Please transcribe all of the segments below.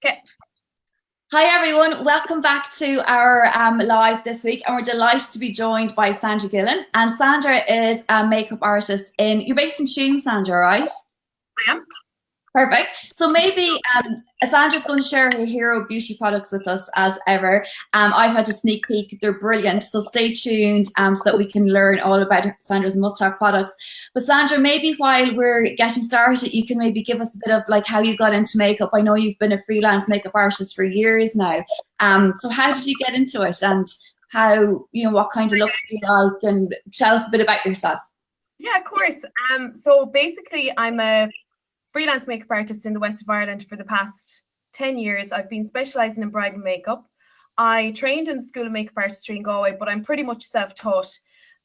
Okay. Hi everyone, welcome back to our live this week, and we're delighted to be joined by Sandra Gillen. And Sandra is a makeup artist you're based in Tuam, Sandra, right? I am. Perfect. So maybe Sandra's going to share her hero beauty products with us as ever. I've had a sneak peek. They're brilliant. So stay tuned so that we can learn all about Sandra's must-have products. But Sandra, maybe while we're getting started, you can maybe give us a bit of like how you got into makeup. I know you've been a freelance makeup artist for years now. So how did you get into it, and how, what kind of looks do you like, and tell us a bit about yourself. Yeah, of course. So basically, I'm a freelance makeup artist in the west of Ireland for the past 10 years. I've been specialising in bridal makeup. I trained in the School of Makeup Artistry in Galway, but I'm pretty much self-taught.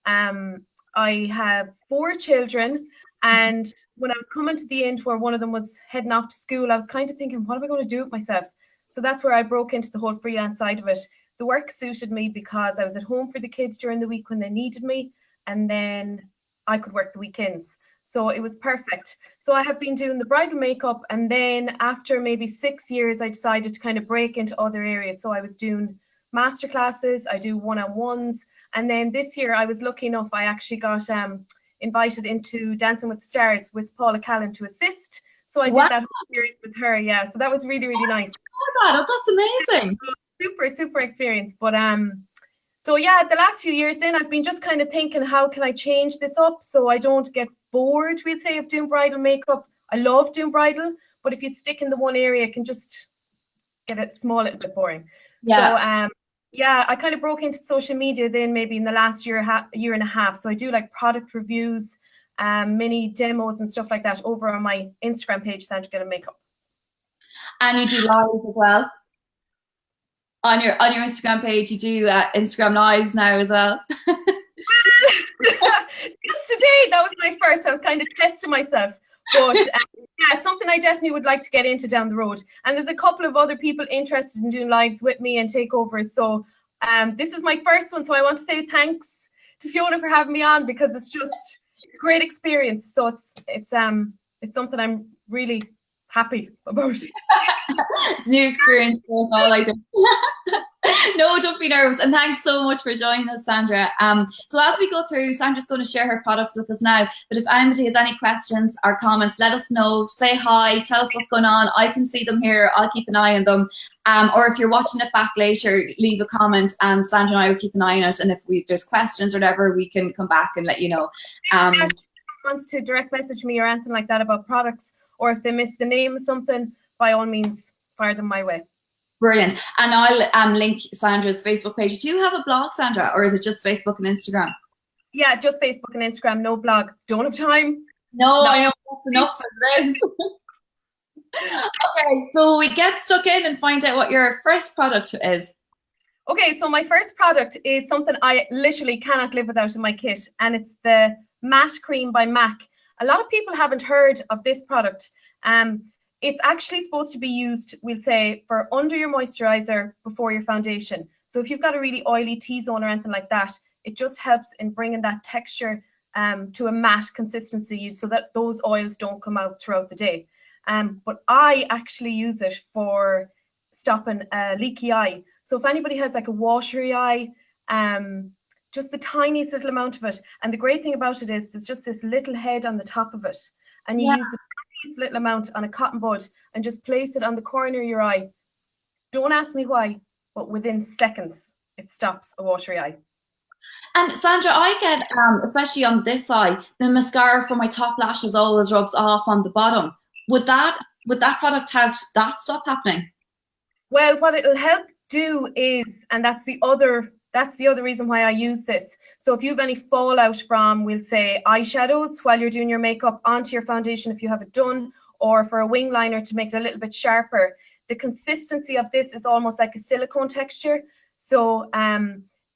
I have 4 children, and when I was coming to the end where one of them was heading off to school, I was kind of thinking, what am I going to do with myself? So that's where I broke into the whole freelance side of it. The work suited me because I was at home for the kids during the week when they needed me, and then I could work the weekends. So it was perfect. So I have been doing the bridal makeup, and then after maybe 6 years, I decided to kind of break into other areas. So I was doing masterclasses, I do one-on-ones, and then this year I was lucky enough, I actually got invited into Dancing with the Stars with Paula Callan to assist. So I did that whole series with her. Yeah, so that was really, really nice. Oh, that's amazing. Super, super experience. But so yeah, the last few years then I've been just kind of thinking, how can I change this up so I don't get bored, we'd say, of doing bridal makeup. I love doing bridal, but if you stick in the one area, it can just get a small little bit boring. Yeah. So yeah, I kind of broke into social media then maybe in the last year and a half. So I do like product reviews, mini demos and stuff like that over on my Instagram page, Sandra Gillen Makeup. And you do lives as well? On your Instagram page, you do Instagram lives now as well? Yes, today that was my first. I was kind of testing myself, but yeah, it's something I definitely would like to get into down the road. And there's a couple of other people interested in doing lives with me and takeovers. So this is my first one, so I want to say thanks to Fiona for having me on, because it's just a great experience. So it's something I'm really happy about. It's a new experience for us all, I think. No, don't be nervous. And thanks so much for joining us, Sandra. So as we go through, Sandra's going to share her products with us now. But if anybody has any questions or comments, let us know. Say hi. Tell us what's going on. I can see them here. I'll keep an eye on them. Or if you're watching it back later, leave a comment, and Sandra and I will keep an eye on it. And if there's questions or whatever, we can come back and let you know. If anyone wants to direct message me or anything like that about products, or if they miss the name of something, by all means, fire them my way. Brilliant. And I'll link Sandra's Facebook page. Do you have a blog, Sandra, or is it just Facebook and Instagram? Yeah, just Facebook and Instagram, no blog. Don't have time. No, I know that's enough for this. Okay, so we get stuck in and find out what your first product is. Okay, so my first product is something I literally cannot live without in my kit, and it's the Matte Cream by MAC. A lot of people haven't heard of this product. It's actually supposed to be used, we'll say, for under your moisturizer before your foundation. So if you've got a really oily T-zone or anything like that, it just helps in bringing that texture to a matte consistency so that those oils don't come out throughout the day. But I actually use it for stopping a leaky eye. So if anybody has like a watery eye, just the tiniest little amount of it. And the great thing about it is there's just this little head on the top of it. And you use the tiniest little amount on a cotton bud and just place it on the corner of your eye. Don't ask me why, but within seconds, it stops a watery eye. And Sandra, I get, especially on this eye, the mascara for my top lashes always rubs off on the bottom. Would that product help that stop happening? Well, what it'll help do is, and that's the other reason why I use this. So if you have any fallout from, we'll say, eyeshadows while you're doing your makeup onto your foundation, if you have it done, or for a wing liner to make it a little bit sharper, the consistency of this is almost like a silicone texture. So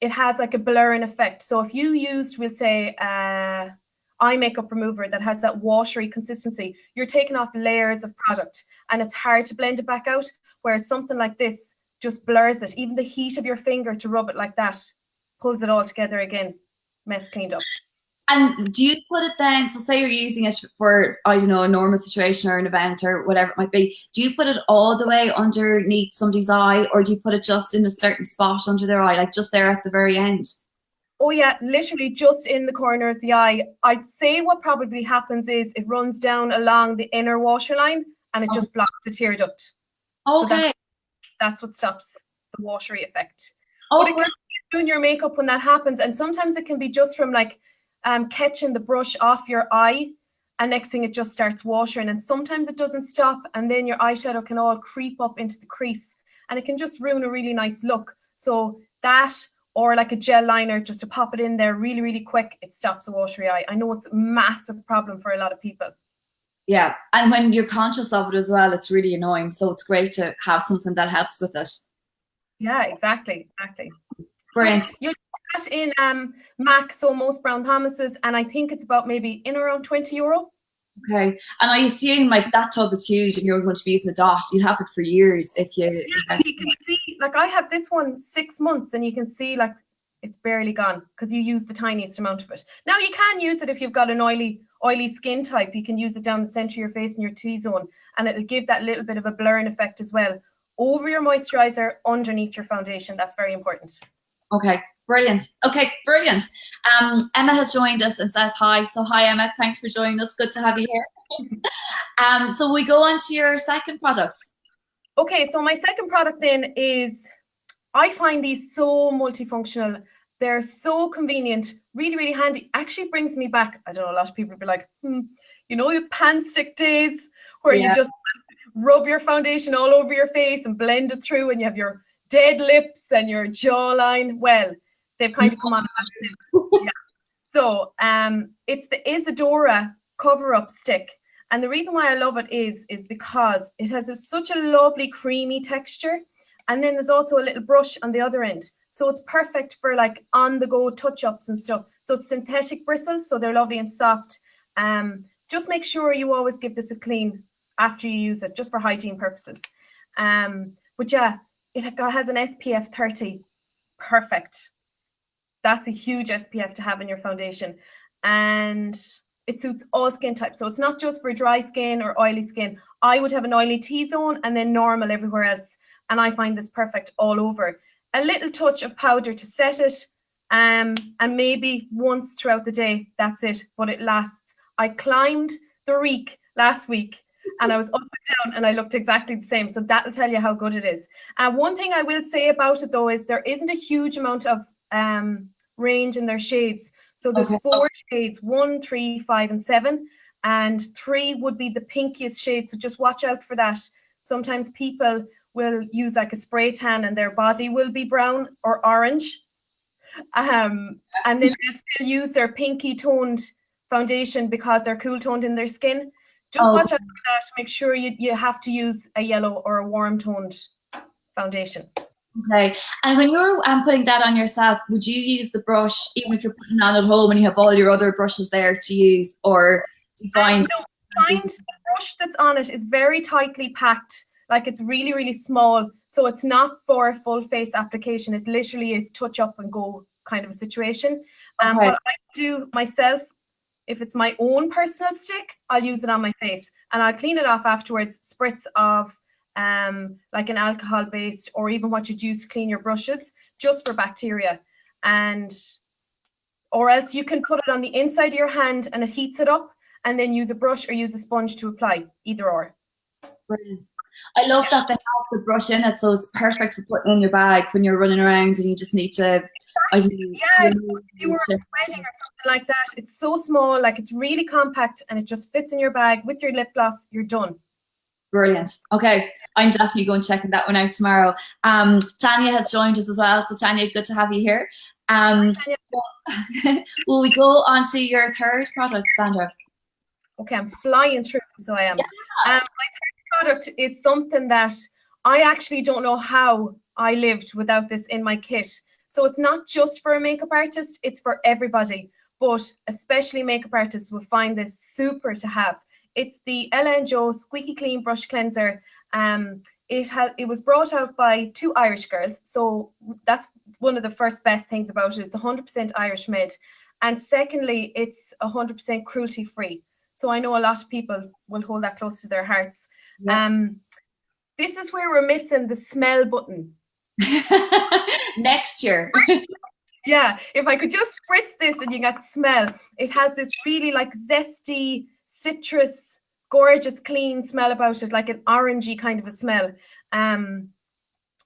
it has like a blurring effect. So if you used, we'll say, eye makeup remover that has that watery consistency, you're taking off layers of product and it's hard to blend it back out. Whereas something like this just blurs it. Even the heat of your finger to rub it like that pulls it all together again. Mess cleaned up. And do you put it then, so say you're using it for, I don't know, a normal situation or an event or whatever it might be, do you put it all the way underneath somebody's eye, or do you put it just in a certain spot under their eye, like just there at the very end? Oh yeah, literally just in the corner of the eye. I'd say what probably happens is it runs down along the inner waterline and it just blocks the tear duct. Okay. So that's what stops the watery effect. Oh, but it can be doing your makeup when that happens, and sometimes it can be just from like catching the brush off your eye, and next thing it just starts watering, and sometimes it doesn't stop, and then your eyeshadow can all creep up into the crease and it can just ruin a really nice look. So that, or like a gel liner, just to pop it in there really, really quick, it stops a watery eye. I know it's a massive problem for a lot of people. Yeah, and when you're conscious of it as well, it's really annoying. So it's great to have something that helps with it. Yeah, exactly. Brilliant. So you'll get that in MAC, so most Brown Thomases, and I think it's about maybe in around €20. Okay, and I assume like that tub is huge, and you're going to be using a dot. You'll have it for years if you. Yeah, you can see, like I have this one 6 months, and you can see like it's barely gone because you use the tiniest amount of it. Now you can use it if you've got an oily skin type. You can use it down the center of your face and your T-zone, and it'll give that little bit of a blurring effect as well over your moisturizer, underneath your foundation. That's very important. Okay, brilliant. Emma has joined us and says hi. So hi, Emma. Thanks for joining us. Good to have you here. So we go on to your second product. Okay, so my second product then is, I find these so multifunctional. They're so convenient, really, really handy. Actually brings me back, I don't know, a lot of people will be like, you know, your pan stick days where you just rub your foundation all over your face and blend it through, and you have your dead lips and your jawline. Well, they've kind of come on. Yeah. So it's the IsaDora cover-up stick. And the reason why I love it is because it has such a lovely creamy texture. And then there's also a little brush on the other end. So it's perfect for like on-the-go touch-ups and stuff. So it's synthetic bristles, so they're lovely and soft. Just make sure you always give this a clean after you use it, just for hygiene purposes. But yeah, it has an SPF 30. Perfect. That's a huge SPF to have in your foundation. And it suits all skin types. So it's not just for dry skin or oily skin. I would have an oily T-zone and then normal everywhere else. And I find this perfect all over. A little touch of powder to set it, and maybe once throughout the day, that's it, but it lasts. I climbed the Reek last week, and I was up and down, and I looked exactly the same. So that'll tell you how good it is. One thing I will say about it, though, is there isn't a huge amount of range in their shades. So there's 4 shades, 1, 3, 5, and 7. And 3 would be the pinkiest shade, so just watch out for that. Sometimes people will use like a spray tan and their body will be brown or orange. And then they'll still use their pinky toned foundation because they're cool toned in their skin. Just watch out for that. Make sure you have to use a yellow or a warm toned foundation. Okay, and when you're putting that on yourself, would you use the brush even if you're putting it on at home and you have all your other brushes there to use, or do you find? Find the brush that's on it is very tightly packed. Like it's really, really small. So it's not for a full face application. It literally is touch up and go kind of a situation. But I do myself, if it's my own personal stick, I'll use it on my face and I'll clean it off afterwards. Spritz of like an alcohol based, or even what you'd use to clean your brushes, just for bacteria. Or else you can put it on the inside of your hand and it heats it up, and then use a brush or use a sponge to apply, either or. Brilliant. I love that they have the brush in it, so it's perfect for putting in your bag when you're running around and you just need to. If you were sweating or something like that, it's so small, like it's really compact, and it just fits in your bag with your lip gloss. You're done. Brilliant. Okay, I'm definitely going to check that one out tomorrow. Tanya has joined us as well, so Tanya, good to have you here. Will we go on to your third product, Sandra? Okay, I'm flying through, so I am. My third product is something that I actually don't know how I lived without this in my kit. So it's not just for a makeup artist, it's for everybody, but especially makeup artists will find this super to have. It's the L.O.V Squeaky Clean Brush Cleanser. It was brought out by 2 Irish girls, so that's one of the first best things about it. It's 100% Irish made. And secondly, it's 100% cruelty free. So I know a lot of people will hold that close to their hearts. Yeah. This is where we're missing the smell button. Next year. Yeah, if I could just spritz this and you get smell. It has this really like zesty, citrus, gorgeous, clean smell about it, like an orangey kind of a smell.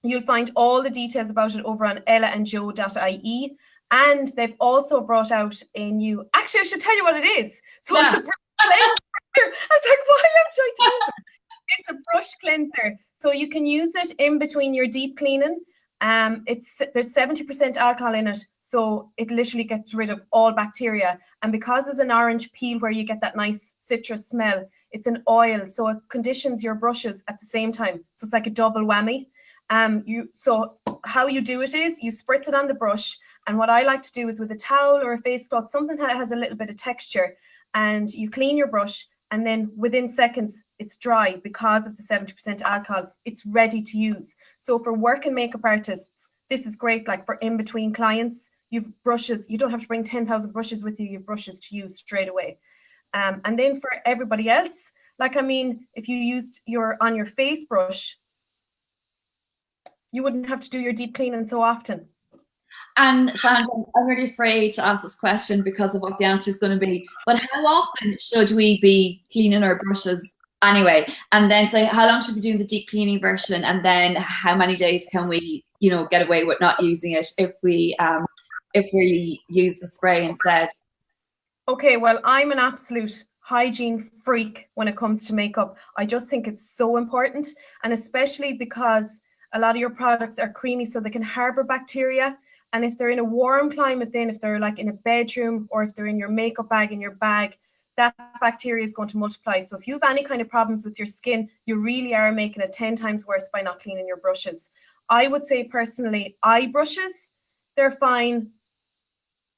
You'll find all the details about it over on ellaandjoe.ie. And they've also brought out a new, actually I should tell you what it is. So it's a brush cleanser. I was like, why haven't I told them? It's a brush cleanser. So you can use it in between your deep cleaning. There's 70% alcohol in it, so it literally gets rid of all bacteria. And because it's an orange peel where you get that nice citrus smell, it's an oil, so it conditions your brushes at the same time. So it's like a double whammy. So how you do it is you spritz it on the brush, and what I like to do is with a towel or a face cloth, something that has a little bit of texture, and you clean your brush, and then within seconds it's dry because of the 70% alcohol. It's ready to use. So for working makeup artists, this is great. Like for in between clients, you've brushes. You don't have to bring 10,000 brushes with you. You have brushes to use straight away. And then for everybody else, like I mean, if you used on your face brush, you wouldn't have to do your deep cleaning so often. And Sandra, I'm really afraid to ask this question because of what the answer is going to be. But how often should we be cleaning our brushes anyway? And then say, how long should we be doing the deep cleaning version? And then how many days can we, get away with not using it if we use the spray instead? Okay, well, I'm an absolute hygiene freak when it comes to makeup. I just think it's so important, and especially because a lot of your products are creamy, so they can harbor bacteria. And if they're in a warm climate, then if they're like in a bedroom or if they're in your makeup bag, in your bag, that bacteria is going to multiply. So if you have any kind of problems with your skin, you really are making it 10 times worse by not cleaning your brushes. I would say personally, eye brushes, they're fine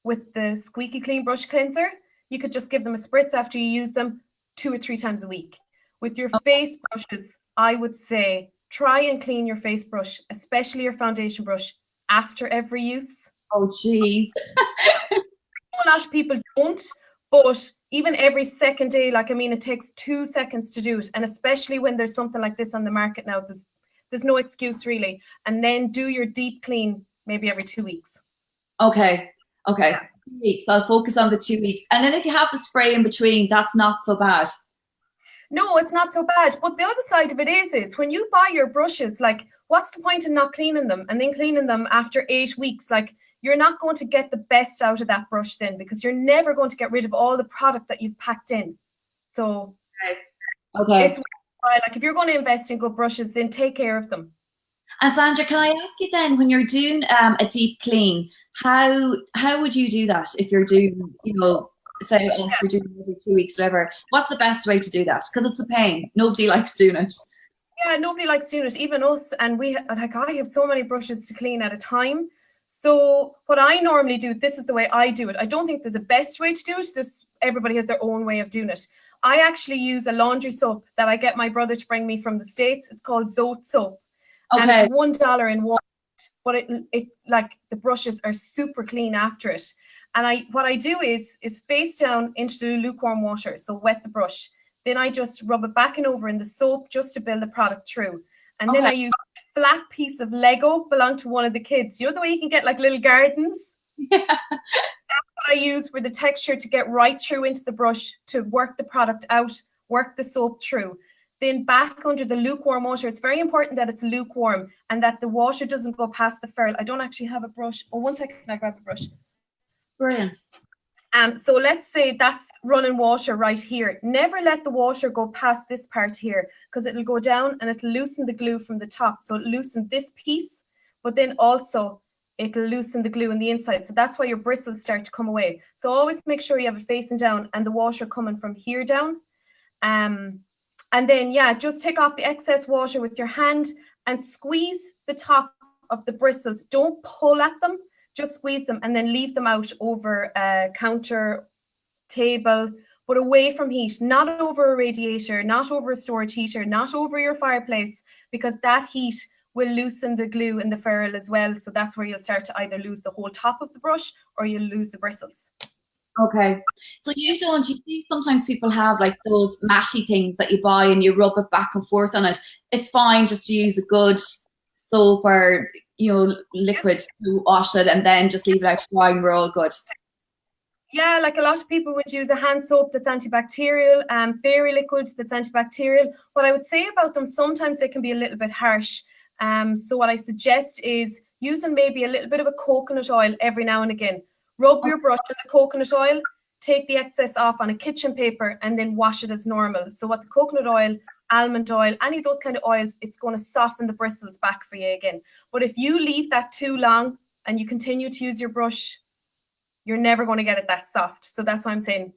with the Squeaky Clean Brush Cleanser. You could just give them a spritz after you use them 2 or 3 times a week. With your face brushes, I would say try and clean your face brush, especially your foundation brush, after every use. Oh, geez. A lot of people don't, but even every second day, it takes 2 seconds to do it. And especially when there's something like this on the market now, there's no excuse really. And then do your deep clean maybe every 2 weeks. Okay. 2 weeks. I'll focus on the 2 weeks. And then if you have the spray in between, that's not so bad. No, it's not so bad. But the other side of it is when you buy your brushes, like, what's the point in not cleaning them and then cleaning them after 8 weeks? Like, you're not going to get the best out of that brush then, because you're never going to get rid of all the product that you've packed in. So, okay. Like, if you're going to invest in good brushes, then take care of them. And Sandra, can I ask you then, when you're doing a deep clean, how would you do that if you're doing, say us, we're doing every 2 weeks, whatever? What's the best way to do that? Because it's a pain. Nobody likes doing it. Yeah, nobody likes doing it, even us. And I have so many brushes to clean at a time. So what I normally do, this is the way I do it. I don't think there's a best way to do it. Everybody has their own way of doing it. I actually use a laundry soap that I get my brother to bring me from the States. It's called Zoeva soap. Okay. And it's $1 in one, but it like the brushes are super clean after it. And what I do is face down into the lukewarm water, so wet the brush. Then I just rub it back and over in the soap just to build the product through. And then I use a flat piece of Lego, belonged to one of the kids. You know the way you can get like little gardens? Yeah. That's what I use for the texture to get right through into the brush, to work the product out, work the soap through. Then back under the lukewarm water. It's very important that it's lukewarm and that the water doesn't go past the ferrule. I don't actually have a brush. Oh, 1 second, I grab the brush. Brilliant. So let's say that's running water right here. Never let the water go past this part here, because it'll go down and it'll loosen the glue from the top. So it'll loosen this piece, but then also it'll loosen the glue on the inside. So that's why your bristles start to come away. So always make sure you have it facing down and the water coming from here down. And then, just take off the excess water with your hand and squeeze the top of the bristles. Don't pull at them, just squeeze them and then leave them out over a counter, table, but away from heat, not over a radiator, not over a storage heater, not over your fireplace, because that heat will loosen the glue in the ferrule as well. So that's where you'll start to either lose the whole top of the brush or you'll lose the bristles. Okay. So you see sometimes people have like those matty things that you buy and you rub it back and forth on it. It's fine just to use a good soap or, liquid to wash it and then just leave it out to dry and we're all good. Yeah, like a lot of people would use a hand soap that's antibacterial, fairy liquid that's antibacterial. What I would say about them, sometimes they can be a little bit harsh. So what I suggest is using maybe a little bit of a coconut oil every now and again. Rub your brush in the coconut oil, take the excess off on a kitchen paper, and then wash it as normal. So what the coconut oil, almond oil, any of those kind of oils, it's going to soften the bristles back for you again. But if you leave that too long and you continue to use your brush, you're never going to get it that soft. So that's why I'm saying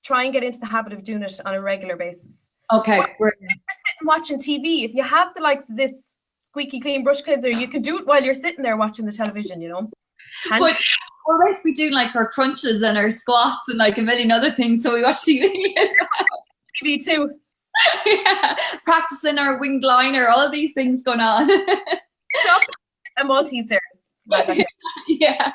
try and get into the habit of doing it on a regular basis. Okay. If you're sitting watching TV, if you have the likes of this Squeaky Clean brush cleanser, you can do it while you're sitting there watching the television, But we're basically doing like our crunches and our squats and like a million other things, so we watch TV as well. TV too. Yeah, practicing our winged liner, all these things going on. Shop a Maltese there. Yeah.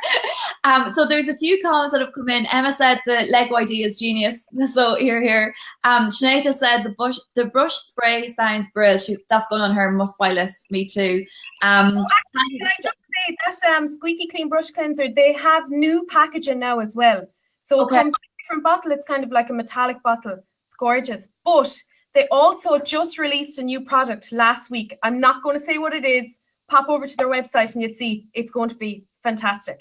So there's a few comments that have come in. Emma said the Lego idea is genius. So here. Sinead said the brush spray sounds brilliant. That's going on her must buy list. Me too. Can I just say that Squeaky Clean brush cleanser, they have new packaging now as well. So it comes in a different bottle. It's kind of like a metallic bottle. It's gorgeous. But they also just released a new product last week. I'm not going to say what it is. Pop over to their website and you see it's going to be fantastic.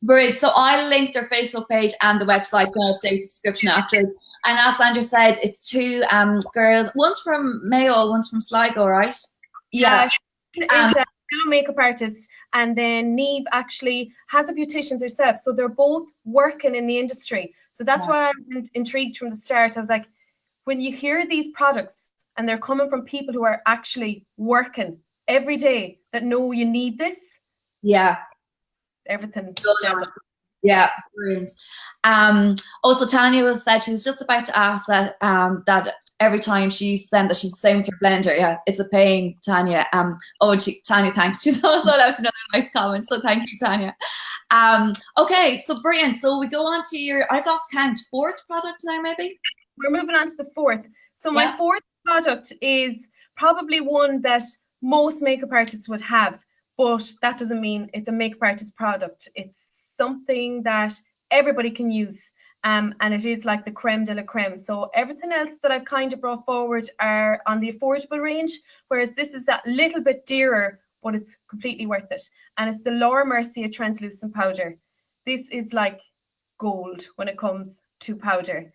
Brilliant. So I'll link their Facebook page and the website, so I'll update the description after. And as Sandra said, it's two girls. One's from Mayo, one's from Sligo, right? Yeah. She's a makeup artist, and then Neve actually has a beautician herself. So they're both working in the industry. So that's why I'm intrigued from the start. I was like, when you hear these products and they're coming from people who are actually working every day that know you need this. Yeah. Everything. Yeah, brilliant. Also, Tanya said she was just about to ask that that every time she's them that she's the same with her blender. Yeah, it's a pain, Tanya. Tanya, thanks. She's also left another nice comment, so thank you, Tanya. Okay, so brilliant. So we go on to your, I've lost count, fourth product now, maybe? We're moving on to the fourth. So my fourth product is probably one that most makeup artists would have, but that doesn't mean it's a makeup artist product. It's something that everybody can use, and it is like the creme de la creme. So everything else that I've kind of brought forward are on the affordable range, whereas this is that little bit dearer, but it's completely worth it. And it's the Mercier translucent powder. This is like gold when it comes to powder.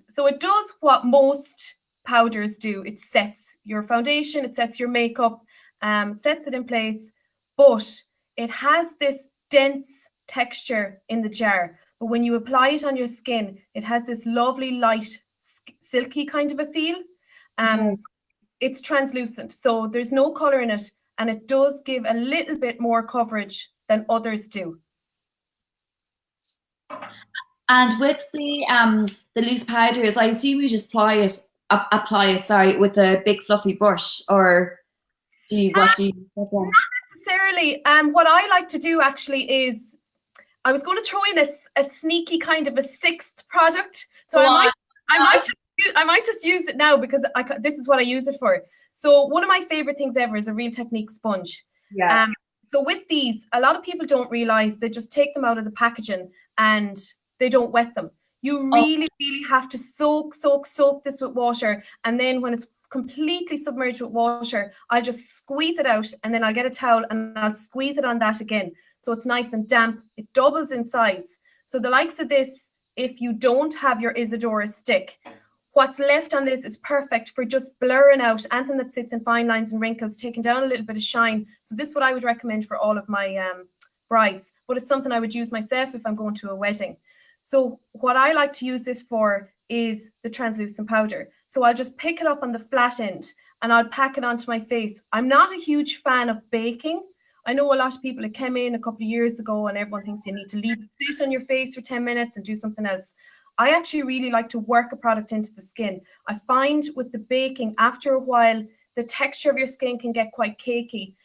So it does what most powders do. It sets your foundation, it sets your makeup, sets it in place, but it has this dense texture in the jar. But when you apply it on your skin, it has this lovely light silky kind of a feel. It's translucent, so there's no color in it, and it does give a little bit more coverage than others do. And with the loose powders, I assume you just apply it with a big fluffy brush, or not necessarily. What I like to do actually is, I was going to throw in a sneaky kind of a sixth product, so I might just use it now because this is what I use it for. So one of my favorite things ever is a Real Technique sponge. Yeah. So with these, a lot of people don't realize they just take them out of the packaging and they don't wet them. You really have to soak this with water, and then when it's completely submerged with water, I'll just squeeze it out, and then I'll get a towel and I'll squeeze it on that again. So it's nice and damp. It doubles in size. So the likes of this, if you don't have your IsaDora stick, what's left on this is perfect for just blurring out anything that sits in fine lines and wrinkles, taking down a little bit of shine. So this is what I would recommend for all of my brides, but it's something I would use myself if I'm going to a wedding. So what I like to use this for is the translucent powder. So I'll just pick it up on the flat end and I'll pack it onto my face. I'm not a huge fan of baking. I know a lot of people that came in a couple of years ago and everyone thinks you need to leave it on your face for 10 minutes and do something else. I actually really like to work a product into the skin. I find with the baking, after a while, the texture of your skin can get quite cakey,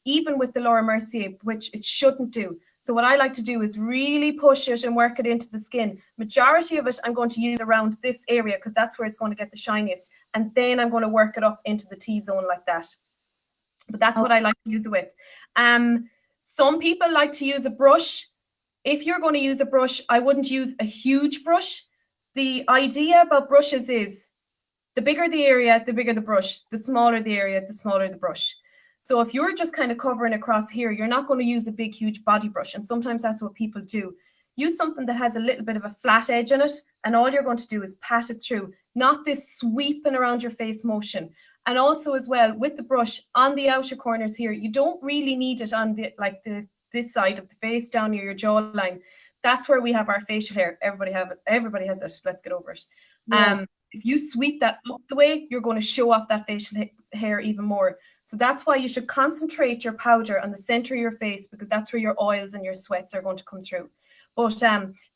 even with the Mercier, which it shouldn't do. So what I like to do is really push it and work it into the skin. Majority of it I'm going to use around this area because that's where it's going to get the shiniest. And then I'm going to work it up into the T-zone like that. But that's what I like to use it with. Some people like to use a brush. If you're going to use a brush, I wouldn't use a huge brush. The idea about brushes is the bigger the area, the bigger the brush. The smaller the area, the smaller the brush. So if you're just kind of covering across here, you're not going to use a big, huge body brush. And sometimes that's what people do. Use something that has a little bit of a flat edge on it. And all you're going to do is pat it through, not this sweeping around your face motion. And also as well, with the brush on the outer corners here, you don't really need it on this side of the face down near your jawline. That's where we have our facial hair. Everybody has it. Let's get over it. Yeah. If you sweep that up the way, you're going to show off that facial hair even more. So that's why you should concentrate your powder on the center of your face, because that's where your oils and your sweats are going to come through. But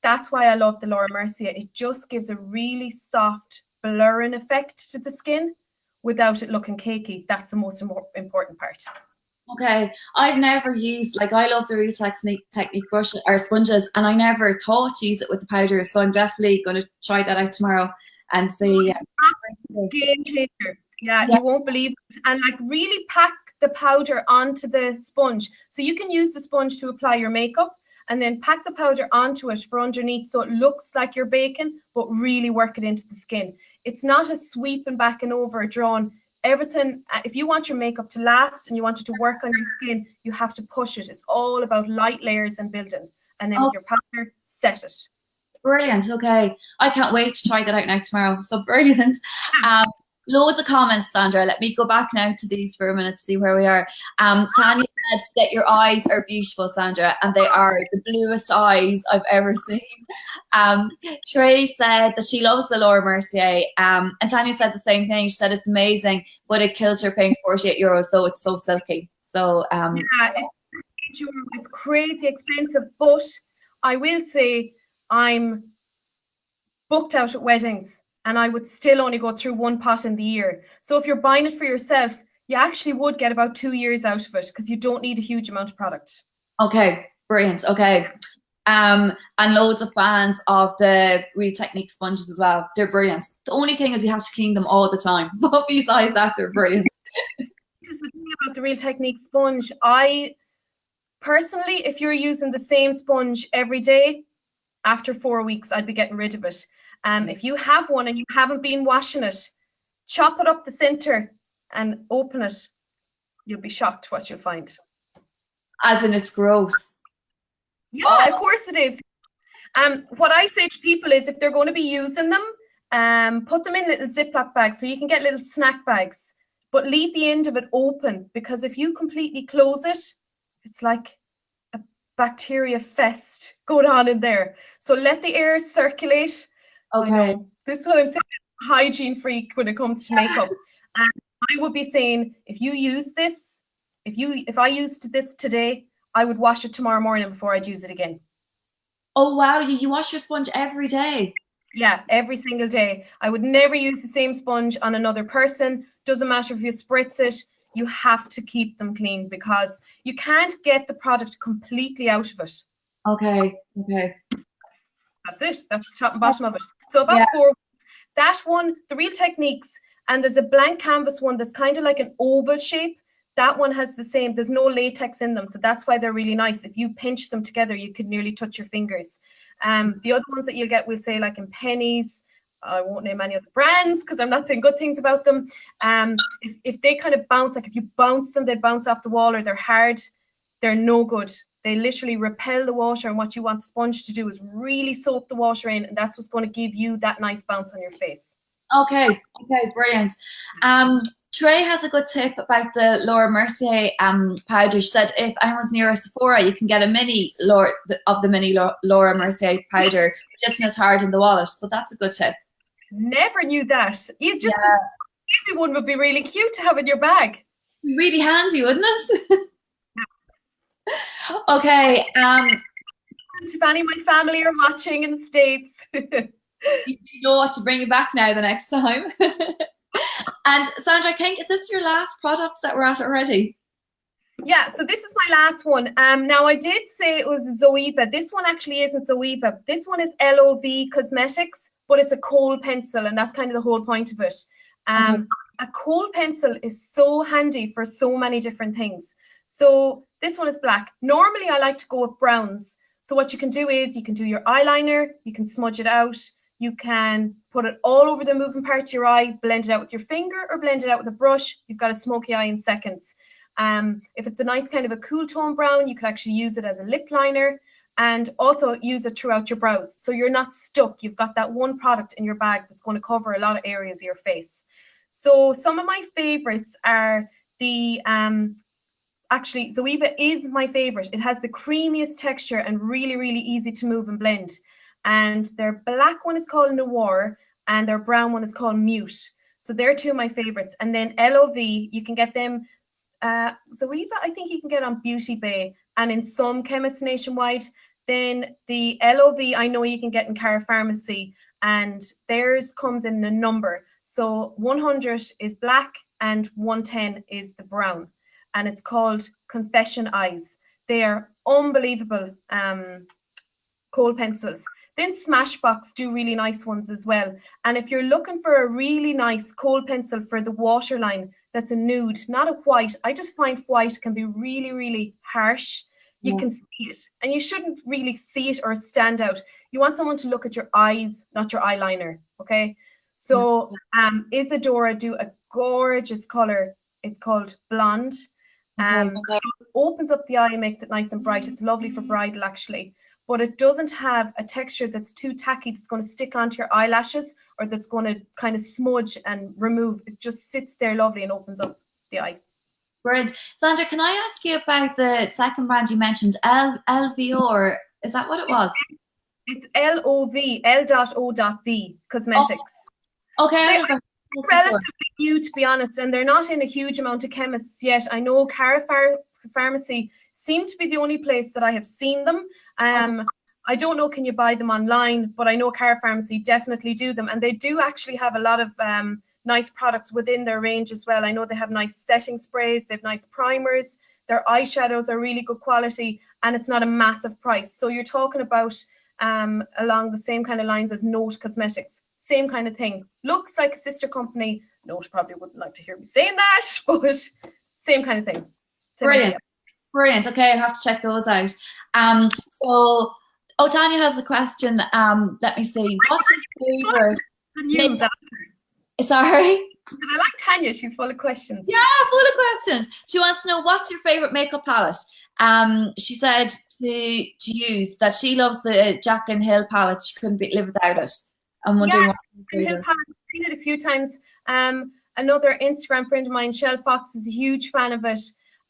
that's why I love the Laura Mercier. It just gives a really soft blurring effect to the skin without it looking cakey. That's the most important part. Okay, I've never used, like, I love the Real Technique brush or sponges, and I never thought to use it with the powder. So I'm definitely going to try that out tomorrow and see. Game changer. Yeah, you won't believe it. And like really pack the powder onto the sponge. So you can use the sponge to apply your makeup and then pack the powder onto it for underneath so it looks like you're baking, but really work it into the skin. It's not a sweeping back and over, drawn. Everything, if you want your makeup to last and you want it to work on your skin, you have to push it. It's all about light layers and building. And then with your powder, set it. Brilliant. Okay. I can't wait to try that out now tomorrow. So brilliant. Loads of comments, Sandra. Let me go back now to these for a minute to see where we are. Tanya said that your eyes are beautiful, Sandra, and they are the bluest eyes I've ever seen. Trey said that she loves the Laura Mercier. And Tanya said the same thing. She said it's amazing, but it kills her paying €48, though it's so silky. So yeah, it's crazy expensive, but I will say I'm booked out at weddings. And I would still only go through one pot in the year. So if you're buying it for yourself, you actually would get about 2 years out of it because you don't need a huge amount of product. Okay, brilliant. Okay. And loads of fans of the Real Technique sponges as well. They're brilliant. The only thing is you have to clean them all the time. But besides that, they're brilliant. This is the thing about the Real Technique sponge. I personally, if you're using the same sponge every day, after 4 weeks, I'd be getting rid of it. If you have one and you haven't been washing it, chop it up the center and open it. You'll be shocked what you'll find. As in it's gross. Yeah, of course it is. What I say to people is if they're going to be using them, put them in little Ziploc bags so you can get little snack bags, but leave the end of it open, because if you completely close it, it's like a bacteria fest going on in there. So let the air circulate. Okay. I know. This is what I'm saying. Hygiene freak when it comes to makeup. And I would be saying, if you use this, if I used this today, I would wash it tomorrow morning before I'd use it again. Oh wow, you wash your sponge every day? Yeah, every single day. I would never use the same sponge on another person. Doesn't matter if you spritz it, you have to keep them clean because you can't get the product completely out of it. Okay. That's it. That's the top and bottom of it. So about 4 weeks. That one, the Real Techniques, and there's a blank canvas one that's kind of like an oval shape. That one has the same. There's no latex in them, so that's why they're really nice. If you pinch them together, you could nearly touch your fingers. The other ones that you'll get, we'll say like in pennies. I won't name any other brands because I'm not saying good things about them. If they kind of bounce, like if you bounce them, they bounce off the wall, or they're hard, they're no good. They literally repel the water, and what you want the sponge to do is really soak the water in, and that's what's going to give you that nice bounce on your face. Okay, brilliant. Trey has a good tip about the Laura Mercier powder. She said if anyone's near a Sephora, you can get a mini Laura Mercier powder. It isn't as hard in the wallet, so that's a good tip. Never knew that. You just everyone would be really cute to have in your bag. Really handy, wouldn't it? Okay. If any of my family are watching in the States, you know what to bring you back now the next time. And Sandra, I think, is this your last product that we're at already? Yeah, so this is my last one. Now I did say it was Zoeva. This one actually isn't Zoeva. This one is L.O.V Cosmetics, but it's a Kohl pencil, and that's kind of the whole point of it. Okay. A Kohl pencil is so handy for so many different things. So this one is black. Normally I like to go with browns. So what you can do is you can do your eyeliner, you can smudge it out, you can put it all over the moving part of your eye, blend it out with your finger or blend it out with a brush. You've got a smoky eye in seconds. If it's a nice kind of a cool tone brown, you could actually use it as a lip liner and also use it throughout your brows. So you're not stuck. You've got that one product in your bag that's going to cover a lot of areas of your face. So some of my favorites are the, actually Zoeva is my favorite. It has the creamiest texture and really, really easy to move and blend. And their black one is called Noir and their brown one is called Mute. So they're two of my favorites. And then L.O.V, you can get them Zoeva, I think you can get on Beauty Bay and in some chemists nationwide. Then the L.O.V, I know you can get in Cara Pharmacy, and theirs comes in a number. So 100 is black and 110 is the brown, and it's called Confession Eyes. They are unbelievable Kohl pencils. Then Smashbox do really nice ones as well. And if you're looking for a really nice Kohl pencil for the waterline, that's a nude, not a white. I just find white can be really, really harsh. You can see it, and you shouldn't really see it or stand out. You want someone to look at your eyes, not your eyeliner, okay? So IsaDora do a gorgeous color. It's called Blonde. It opens up the eye and makes it nice and bright. It's lovely for bridal, actually. But it doesn't have a texture that's too tacky, that's going to stick onto your eyelashes or that's going to kind of smudge and remove. It just sits there lovely and opens up the eye. Brilliant. Sandra, can I ask you about the second brand you mentioned, LVO, or is that what it was? It's L.O.V, L.O.V Cosmetics. Oh, okay. They're relatively new, to be honest, and they're not in a huge amount of chemists yet. I know Cara Pharmacy seem to be the only place that I have seen them. I don't know, can you buy them online, but I know Cara Pharmacy definitely do them, and they do actually have a lot of nice products within their range as well. I know they have nice setting sprays, they have nice primers, their eyeshadows are really good quality, and it's not a massive price. So you're talking about along the same kind of lines as Note Cosmetics, same kind of thing. Looks like a sister company. Note probably wouldn't like to hear me saying that, but same kind of thing. Brilliant. Brilliant. Okay, I'll have to check those out. Tanya has a question. Let me see. What's your favorite? Sorry? I like Tanya. She's full of questions. Yeah, full of questions. She wants to know, what's your favorite makeup palette? She said to use that she loves the Jaclyn Hill palette. She couldn't live without it. I'm wondering what Hill palette. I've seen it a few times. Another Instagram friend of mine, Shell Fox, is a huge fan of it.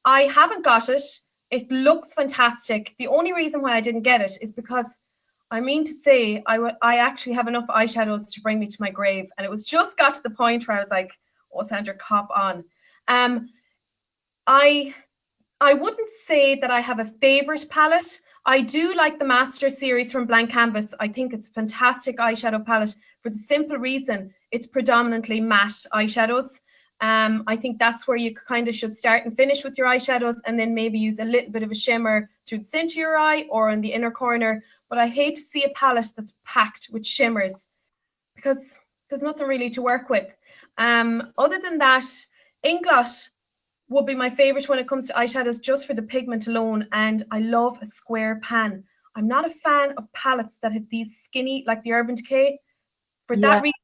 I haven't got it. It looks fantastic. The only reason why I didn't get it is because I mean to say I actually have enough eyeshadows to bring me to my grave, and it was just got to the point where I was like, oh, Sandra, cop on. I wouldn't say that I have a favorite palette. I do like the Master series from Blank Canvas. I think it's a fantastic eyeshadow palette for the simple reason it's predominantly matte eyeshadows. I think that's where you kind of should start and finish with your eyeshadows, and then maybe use a little bit of a shimmer through the center of your eye or in the inner corner. But I hate to see a palette that's packed with shimmers because there's nothing really to work with. Other than that, Inglot would be my favorite when it comes to eyeshadows, just for the pigment alone, and I love a square pan. I'm not a fan of palettes that have these skinny, like the Urban Decay. For that reason,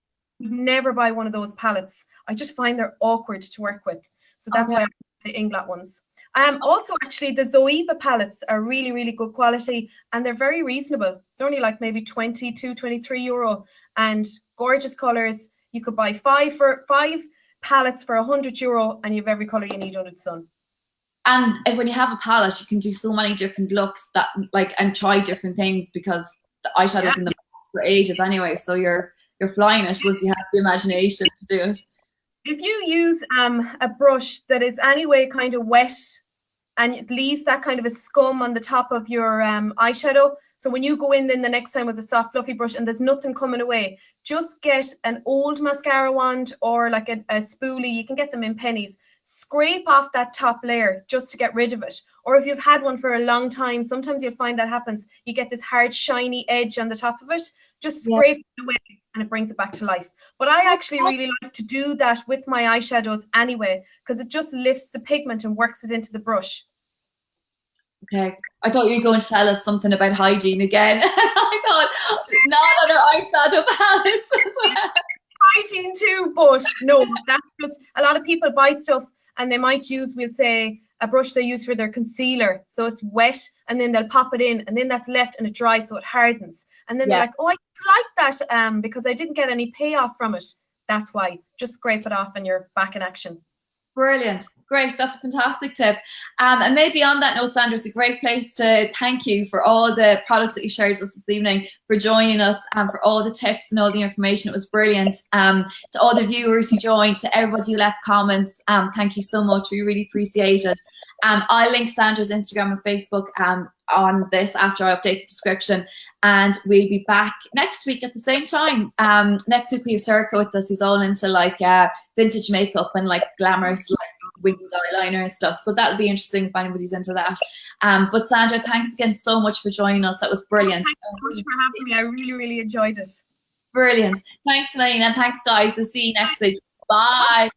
I would never buy one of those palettes. I just find they're awkward to work with. So that's why I like the Inglot ones. Also, actually, the Zoeva palettes are really, really good quality, and they're very reasonable. They're only like maybe 22, 23 euro, and gorgeous colors. You could buy five palettes for 100 euro, and you have every color you need under the sun. And when you have a palette, you can do so many different looks and try different things, because the eyeshadows in the for ages anyway. So you're flying it once you have the imagination to do it. If you use a brush that is anyway kind of wet and it leaves that kind of a scum on the top of your eyeshadow, so when you go in then the next time with a soft fluffy brush and there's nothing coming away, just get an old mascara wand or like a spoolie. You can get them in pennies. scrape off that top layer just to get rid of it. Or if you've had one for a long time, sometimes you'll find that happens. You get this hard, shiny edge on the top of it. Just scrape it away and it brings it back to life. But I actually really like to do that with my eyeshadows anyway, because it just lifts the pigment and works it into the brush. Okay, I thought you were going to tell us something about hygiene again. I thought, not other eyeshadow palettes. Hygiene too, but no, that's just, a lot of people buy stuff and they might use, we'll say, a brush they use for their concealer. So it's wet and then they'll pop it in and then that's left and it dries so it hardens. And then they're like, oh, I like that because I didn't get any payoff from it. That's why. Just scrape it off and you're back in action. Brilliant. Great. That's a fantastic tip. And maybe on that note, Sandra, it's a great place to thank you for all the products that you shared with us this evening, for joining us, and for all the tips and all the information. It was brilliant. To all the viewers who joined, to everybody who left comments, thank you so much. We really appreciate it. I'll link Sandra's Instagram and Facebook on this after I update the description. And we'll be back next week at the same time. Next week we have Circa with us, who's all into like vintage makeup and like glamorous like winged eyeliner and stuff. So that'll be interesting if anybody's into that. But Sandra, thanks again so much for joining us. That was brilliant. Thanks so much for having me. I really, really enjoyed it. Brilliant. Thanks, Elaine, and thanks, guys. We'll see you next week. Bye.